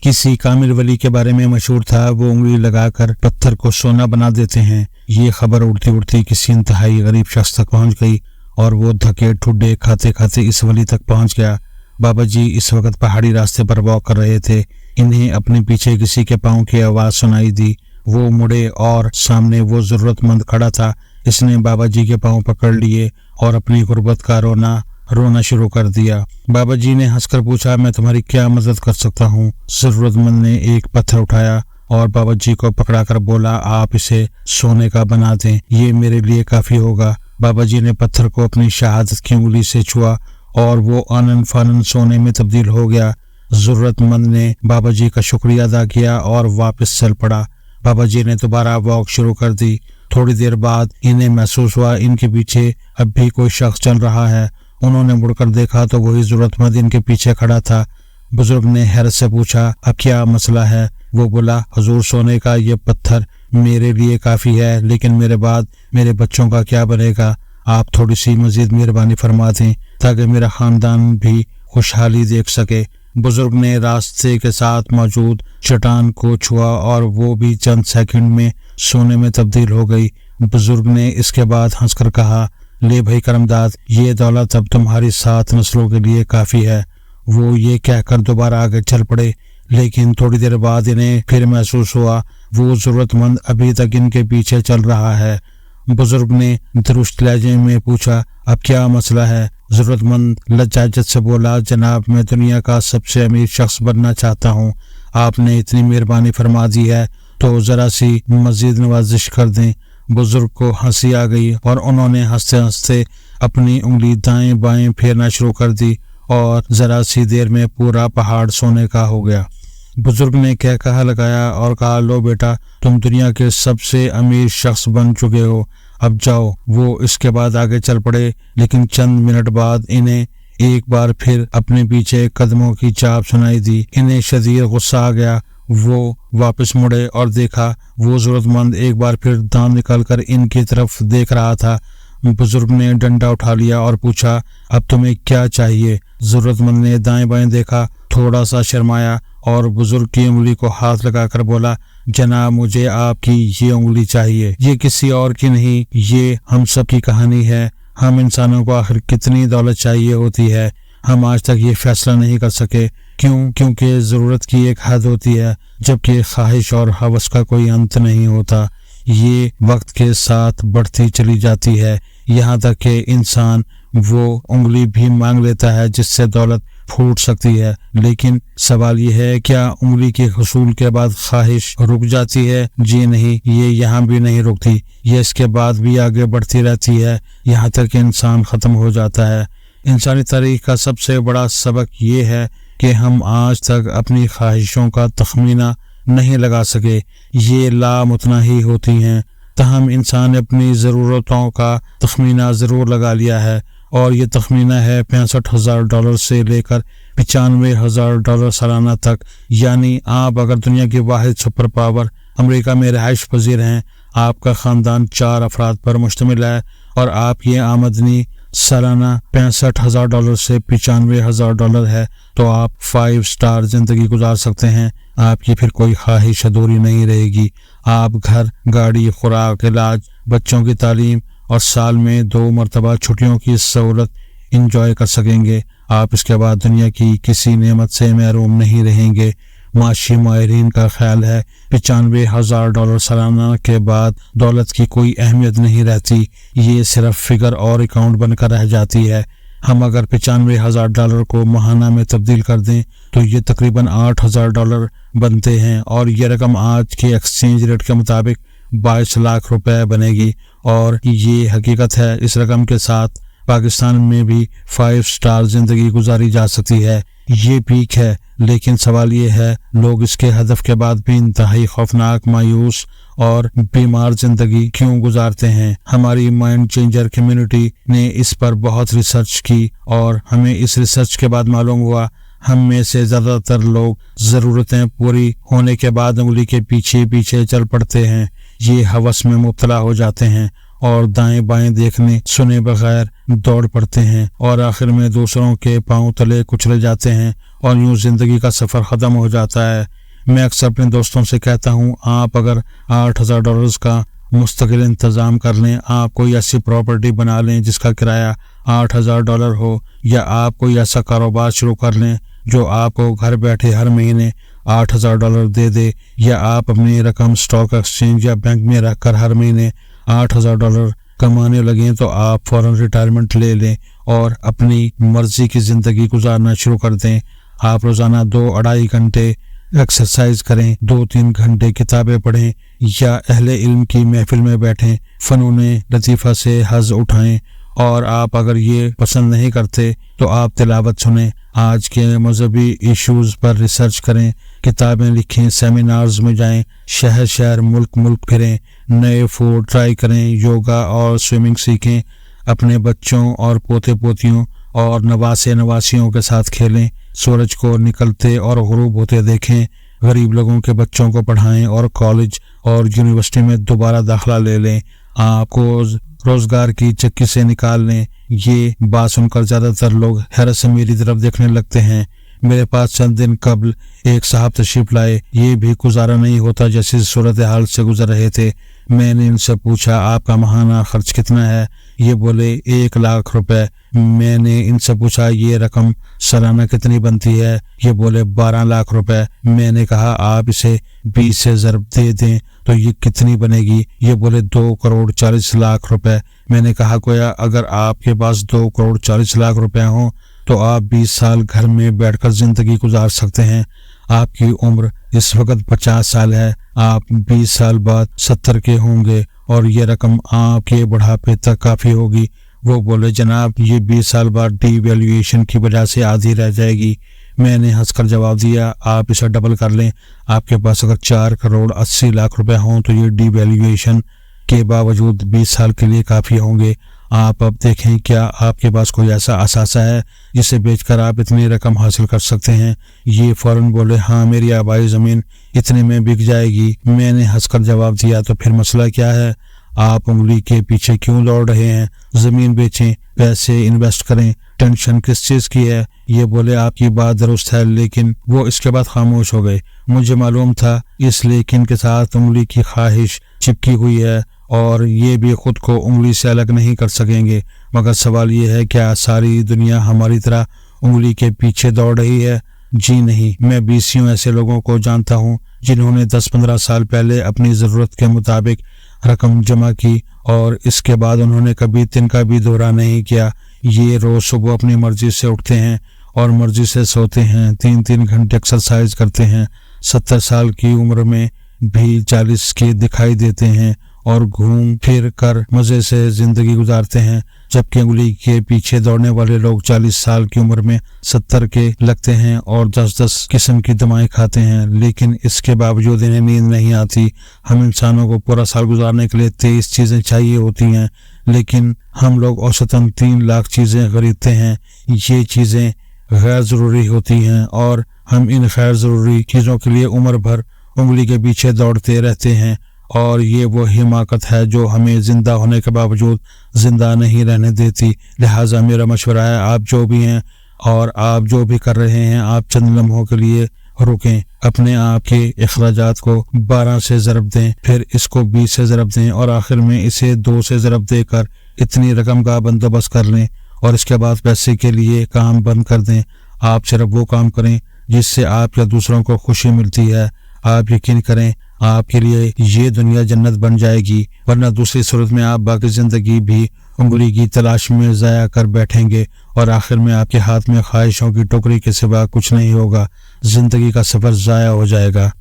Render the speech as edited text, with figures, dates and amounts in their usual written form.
किसी कामिल वली के बारे में मशहूर था, वो उंगली लगाकर पत्थर को सोना बना देते हैं। ये खबर उड़ती उड़ती किसी इंतहाई गरीब शख्स तक पहुंच गई और वो धके ठुड्डे खाते खाते इस वली तक पहुंच गया। बाबा जी इस वक्त पहाड़ी रास्ते पर वॉक कर रहे थे। इन्हें अपने पीछे किसी के पाँव की आवाज़ सुनाई दी। वो मुड़े और सामने वो जरूरतमंद खड़ा था। इसने बाबा जी के पाँव पकड़ लिए और अपनी गुर्बत का रोना शुरू कर दिया। बाबा जी ने हंसकर पूछा, मैं तुम्हारी क्या मदद कर सकता हूँ? जरूरतमंद ने एक पत्थर उठाया और बाबा जी को पकड़ाकर बोला, आप इसे सोने का बना दें, ये मेरे लिए काफी होगा। बाबा जी ने पत्थर को अपनी शहादत की उंगली से छुआ और वो आनन फानन सोने में तब्दील हो गया। जरूरतमंद ने बाबा जी का शुक्रिया अदा किया और वापस चल पड़ा। बाबा जी ने दोबारा वॉक शुरू कर दी। थोड़ी देर बाद इन्हें महसूस हुआ इनके पीछे अब भी कोई शख्स चल रहा है। उन्होंने मुड़कर देखा तो वही जरूरतमंद इनके पीछे खड़ा था। बुजुर्ग ने हैरत से पूछा, अब क्या मसला है? वो बोला, हुजूर, सोने का ये पत्थर मेरे लिए काफी है, लेकिन मेरे बाद मेरे बच्चों का क्या बनेगा? आप थोड़ी सी मजीद मेहरबानी फरमा दें ताकि मेरा खानदान भी खुशहाली देख सके। बुजुर्ग ने रास्ते के साथ मौजूद चट्टान को छुआ और वो भी चंद सेकंड में सोने में तब्दील हो गई। बुजुर्ग ने इसके बाद हंसकर कहा, ले भाई करमदाद, ये दौलत अब तुम्हारी 7 नस्लों के लिए काफी है। वो ये कहकर दोबारा आगे चल पड़े, लेकिन थोड़ी देर बाद इन्हें फिर महसूस हुआ वो जरूरतमंद अभी तक इनके पीछे चल रहा है। बुजुर्ग ने दुरुस्त लहजे में पूछा, अब क्या मसला है? जरूरतमंद लज्जाजत से बोला, जनाब, मैं दुनिया का सबसे अमीर शख्स बनना चाहता हूँ। आपने इतनी मेहरबानी फरमा दी है तो जरा सी मजीद नवाजिश कर दें। बुजुर्ग को हंसी आ गई और उन्होंने हंसते हंसते अपनी उंगली दाएं बाएं फेरना शुरू कर दी और जरा सी देर में पूरा पहाड़ सोने का हो गया। बुजुर्ग ने कहा लगाया और कहा, लो बेटा, तुम दुनिया के सबसे अमीर शख्स बन चुके हो, अब जाओ। वो इसके बाद आगे चल पड़े, लेकिन चंद मिनट बाद इन्हें एक बार फिर अपने पीछे कदमों की चाप सुनाई दी। इन्हें शदीद गुस्सा आ गया। वो वापस मुड़े और देखा वो जरूरतमंद एक बार फिर दांत निकालकर इनकी तरफ देख रहा था। बुजुर्ग ने डंडा उठा लिया और पूछा, अब तुम्हें क्या चाहिए? जरूरतमंद ने दाएं बाएं देखा, थोड़ा सा शर्माया और बुजुर्ग की उंगली को हाथ लगाकर बोला, जनाब, मुझे आपकी ये उंगली चाहिए, ये किसी और की नहीं, ये हम सब की कहानी है। हम इंसानों को आखिर कितनी दौलत चाहिए होती है, हम आज तक ये फैसला नहीं कर सके। क्यों? क्योंकि जरूरत की एक हद होती है, जबकि ख्वाहिश और हवस का कोई अंत नहीं होता। ये वक्त के साथ बढ़ती चली जाती है, यहाँ तक कि इंसान वो उंगली भी मांग लेता है जिससे दौलत फूट सकती है। लेकिन सवाल ये है, क्या उंगली के हुसूल के बाद ख्वाहिश रुक जाती है? जी नहीं, ये यहाँ भी नहीं रुकती, ये इसके बाद भी आगे बढ़ती रहती है, यहाँ तक कि इंसान खत्म हो जाता है। इंसानी तारीख का सबसे बड़ा सबक ये है कि हम आज तक अपनी ख्वाहिशों का तखमीना नहीं लगा सके। ये लामुतनाही होती हैं, तहम इंसान ने अपनी ज़रूरतों का तखमीना ज़रूर लगा लिया है और ये तखमीना है $65,000 से लेकर $95,000 सालाना तक। यानी आप अगर दुनिया की वाहिद सुपर पावर अमेरिका में रिहाइश पजीर हैं, आपका ख़ानदान 4 अफराद पर मुश्तमिल है और आपकी आमदनी सालाना $65,000 से $95,000 है, तो आप 5 स्टार जिंदगी गुजार सकते हैं। आपकी फिर कोई ख्वाहिश अधूरी नहीं रहेगी। आप घर, गाड़ी, खुराक, इलाज, बच्चों की तालीम और साल में 2 मरतबा छुट्टियों की सहूलत इंजॉय कर सकेंगे। आप इसके बाद दुनिया की किसी नेमत से महरूम नहीं रहेंगे। माशी माहिरीन का ख्याल है $95,000 सालाना के बाद दौलत की कोई अहमियत नहीं रहती, ये सिर्फ फिगर और अकाउंट बनकर रह जाती है। हम अगर $95,000 को माहाना में तब्दील कर दें तो ये तकरीबन $8,000 बनते हैं और ये रकम आज के एक्सचेंज रेट के मुताबिक 22 लाख रुपए बनेगी। और ये हकीकत है, इस रकम के साथ पाकिस्तान में भी 5 स्टार जिंदगी गुजारी जा सकती है। ये पीक है, लेकिन सवाल ये है, लोग इसके हदफ के बाद भी इंतहाई खौफनाक, मायूस और बीमार जिंदगी क्यों गुजारते हैं? हमारी माइंड चेंजर कम्युनिटी ने इस पर बहुत रिसर्च की और हमें इस रिसर्च के बाद मालूम हुआ हम में से ज्यादातर लोग जरूरतें पूरी होने के बाद उंगली के पीछे पीछे चल पड़ते हैं। ये हवस में मुब्तला हो जाते हैं और दाएं बाएं देखने सुने बगैर दौड़ पड़ते हैं और आखिर में दूसरों के पांव तले कुचले जाते हैं और यूं जिंदगी का सफर खत्म हो जाता है। मैं अक्सर अपने दोस्तों से कहता हूँ, आप अगर $8,000 का मुस्तकिल इंतज़ाम कर लें, आप कोई ऐसी प्रॉपर्टी बना लें जिसका किराया $8,000 हो, या आप कोई ऐसा कारोबार शुरू कर लें जो आपको घर बैठे हर महीने $8,000 दे दे, या आप अपनी रकम स्टॉक एक्सचेंज या बैंक में रखकर हर महीने $8,000 कमाने लगें, तो आप फ़ौरन रिटायरमेंट ले लें और अपनी मर्ज़ी की ज़िंदगी गुजारना शुरू कर दें। आप रोज़ाना 2-2.5 घंटे एक्सरसाइज करें, 2-3 घंटे किताबें पढ़ें, या अहले इल्म की महफिल में बैठें, फ़नूने लतीफ़ा से हज़ उठाएं। और आप अगर ये पसंद नहीं करते तो आप तिलावत सुनें, आज के मजहबी इश्यूज़ पर रिसर्च करें, किताबें लिखें, सेमिनार्स में जाएं, शहर शहर मुल्क मुल्क फिरें, नए फूड ट्राई करें, योगा और स्विमिंग सीखें, अपने बच्चों और पोते पोतियों और नवासे नवासियों के साथ खेलें, सूरज को निकलते और गुरूब होते देखें, गरीब लोगों के बच्चों को पढ़ाएं और कॉलेज और यूनिवर्सिटी में दोबारा दाखिला ले लें, आपको रोजगार की चक्की से निकाल लें। ये बात सुनकर ज्यादातर लोग हैरत से मेरी तरफ देखने लगते हैं। मेरे पास चंद दिन कबल एक साहब तशरीफ लाए, ये भी गुजारा नहीं होता जैसी सूरत हाल से गुजर रहे थे। मैंने इनसे पूछा, आपका माहाना खर्च कितना है? ये बोले 1 लाख रुपए। मैंने इनसे पूछा, ये रकम सालाना कितनी बनती है? ये बोले 12 लाख रुपए। मैंने कहा, आप इसे 20 से ज़रब दे दें तो ये कितनी बनेगी? ये बोले 2,40,00,000 रुपए। मैंने कहा, गोया अगर आपके पास 2,40,00,000 रुपए हों तो आप 20 साल घर में बैठकर जिंदगी गुजार सकते हैं। आपकी उम्र इस वक्त 50 साल है, आप 20 साल बाद 70 के होंगे और ये रकम आपके बुढ़ापे तक काफ़ी होगी। वो बोले, जनाब ये 20 साल बाद डिवैल्यूएशन की वजह से आधी रह जाएगी। मैंने हंसकर जवाब दिया, आप इसे डबल कर लें, आपके पास अगर 4,80,00,000 रुपए हों तो ये डिवैल्यूएशन के बावजूद 20 साल के लिए काफ़ी होंगे। आप अब देखें, क्या आपके पास कोई ऐसा असासा है जिसे बेचकर आप इतनी रकम हासिल कर सकते हैं? ये फौरन बोले, हाँ मेरी आबाई ज़मीन इतने में बिक जाएगी। मैंने हंसकर जवाब दिया, तो फिर मसला क्या है? आप उंगली के पीछे क्यों दौड़ रहे हैं? ज़मीन बेचें, पैसे इन्वेस्ट करें, टेंशन किस चीज़ की है? ये बोले, आपकी बात दुरुस्त है, लेकिन वो इसके बाद खामोश हो गए। मुझे मालूम था इस लेकिन के साथ उंगली की ख्वाहिश चिपकी हुई है और ये भी खुद को उंगली से अलग नहीं कर सकेंगे। मगर सवाल ये है, क्या सारी दुनिया हमारी तरह उंगली के पीछे दौड़ रही है? जी नहीं। मैं 20 ऐसे लोगों को जानता हूँ जिन्होंने 10-15 साल पहले अपनी ज़रूरत के मुताबिक रकम जमा की और इसके बाद उन्होंने कभी तिनका भी दौरा नहीं किया। ये रोज़ सुबह अपनी मर्जी से उठते हैं और मर्जी से सोते हैं, 3-3 घंटे एक्सरसाइज करते हैं, 70 साल की उम्र में भी 40 के दिखाई देते हैं और घूम फिर कर मज़े से ज़िंदगी गुजारते हैं। जबकि उंगली के पीछे दौड़ने वाले लोग 40 साल की उम्र में 70 के लगते हैं और 10-10 किस्म की दवाएं खाते हैं, लेकिन इसके बावजूद इन्हें नींद नहीं आती। हम इंसानों को पूरा साल गुजारने के लिए 23 चीज़ें चाहिए होती हैं, लेकिन हम लोग औसतन 3 लाख चीज़ें खरीदते हैं। ये चीज़ें गैर ज़रूरी होती हैं और हम इन गैर ज़रूरी चीज़ों के लिए उम्र भर उंगली के पीछे दौड़ते रहते हैं। और ये वो हिमाकत है जो हमें ज़िंदा होने के बावजूद ज़िंदा नहीं रहने देती। लिहाजा मेरा मशवरा है, आप जो भी हैं और आप जो भी कर रहे हैं, आप चंद लम्हों के लिए रुकें, अपने आप के अखराजात को 12 से ज़रब दें, फिर इसको 20 से ज़रब दें और आखिर में इसे 2 से ज़रब देकर इतनी रकम का बंदोबस्त कर लें और इसके बाद पैसे के लिए काम बंद कर दें। आप सिर्फ वो काम करें जिससे आप या दूसरों को खुशी मिलती है। आप यकीन करें, आपके लिए ये दुनिया जन्नत बन जाएगी, वरना दूसरी सूरत में आप बाकी ज़िंदगी भी उंगली की तलाश में ज़ाया कर बैठेंगे और आखिर में आपके हाथ में ख्वाहिशों की टोकरी के सिवा कुछ नहीं होगा। ज़िंदगी का सफ़र ज़ाया हो जाएगा।